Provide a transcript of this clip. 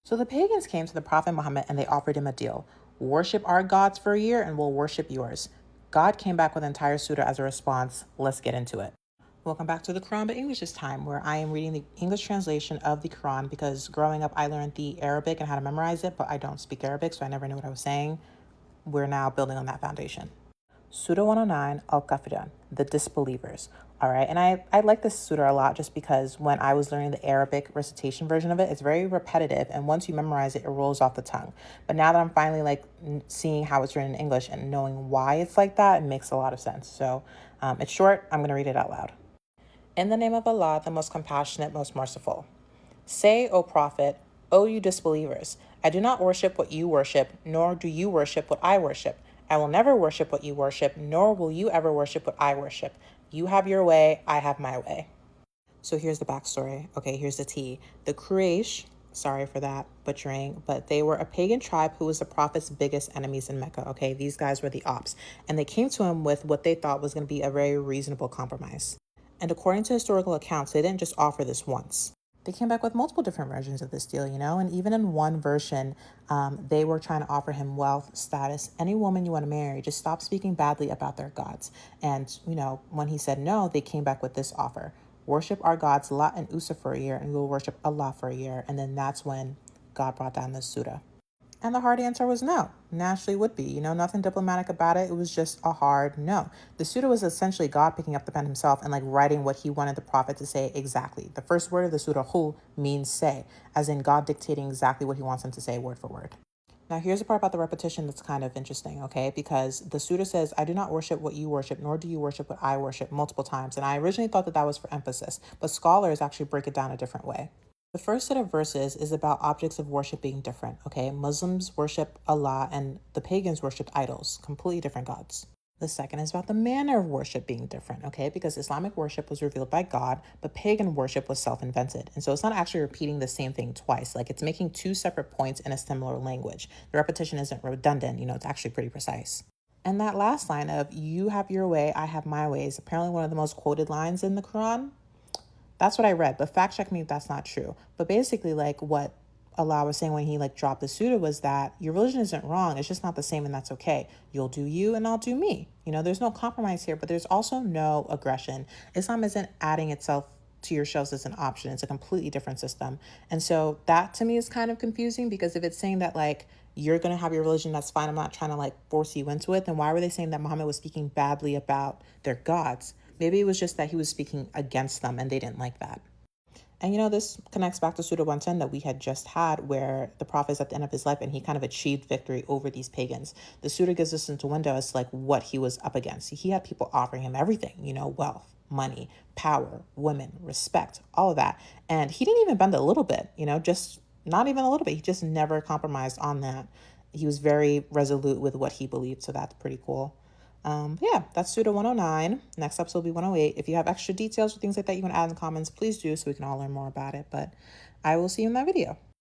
So the pagans came to the Prophet Muhammad and they offered him a deal. Worship our gods for a year and we'll worship yours. God came back with an entire surah as a response. Let's get into it. Welcome back to the Quran but English this time, where I am reading the English translation of the Quran because growing up I learned the Arabic and how to memorize it, but I don't speak Arabic, so I never knew what I was saying. We're now building on that foundation. Surah 109, Al-Kafirun, the disbelievers. All right, and I like this surah a lot just because when I was learning the Arabic recitation version of it, it's very repetitive, and once you memorize it, it rolls off the tongue. But now that I'm finally seeing how it's written in English and knowing why it's like that, it makes a lot of sense. So it's short. I'm going to read it out loud. In the name of Allah, the most compassionate, most merciful. Say, O Prophet, O you disbelievers, I do not worship what you worship, nor do you worship what I worship. I will never worship what you worship, nor will you ever worship what I worship. You have your way, I have my way. So here's the backstory. Okay, here's the tea. The Quraysh, sorry for that butchering, but they were a pagan tribe who was the prophet's biggest enemies in Mecca. Okay, these guys were the ops, and they came to him with what they thought was going to be a very reasonable compromise. And according to historical accounts, they didn't just offer this once. They came back with multiple different versions of this deal, and even in one version, they were trying to offer him wealth, status, any woman you want to marry, just stop speaking badly about their gods. And, when he said no, they came back with this offer. Worship our gods Lat and Uzza for a year, and we will worship Allah for a year. And then that's when God brought down this surah. And the hard answer was no. Naturally would be. Nothing diplomatic about it. It was just a hard no. The surah was essentially God picking up the pen himself and writing what he wanted the prophet to say exactly. The first word of the surah, hu, means say, as in God dictating exactly what he wants him to say word for word. Now, here's the part about the repetition that's kind of interesting, okay? Because the surah says, I do not worship what you worship, nor do you worship what I worship, multiple times. And I originally thought that was for emphasis, but scholars actually break it down a different way. The first set of verses is about objects of worship being different, okay? Muslims worship Allah and the pagans worshiped idols, completely different gods. The second is about the manner of worship being different, okay? Because Islamic worship was revealed by God, but pagan worship was self-invented. And so it's not actually repeating the same thing twice. It's making two separate points in a similar language. The repetition isn't redundant, it's actually pretty precise. And that last line of, you have your way, I have my way, is apparently one of the most quoted lines in the Quran. That's what I read, but fact check me if that's not true. But basically, what Allah was saying when he dropped the surah was that your religion isn't wrong. It's just not the same, and that's okay. You'll do you and I'll do me. There's no compromise here, but there's also no aggression. Islam isn't adding itself to your shelves as an option. It's a completely different system. And so that to me is kind of confusing, because if it's saying that you're going to have your religion, that's fine. I'm not trying to force you into it. Then why were they saying that Muhammad was speaking badly about their gods? Maybe it was just that he was speaking against them and they didn't like that. And this connects back to Surah 110 that we had just had, where the prophet is at the end of his life and he kind of achieved victory over these pagans. The surah gives us into window as to what he was up against. He had people offering him everything, wealth, money, power, women, respect, all of that. And he didn't even bend a little bit, just not even a little bit. He just never compromised on that. He was very resolute with what he believed. So that's pretty cool. Yeah, that's Surah 109. Next episode will be 108. If you have extra details or things like that you want to add in the comments, please do, so we can all learn more about it. But I will see you in that video.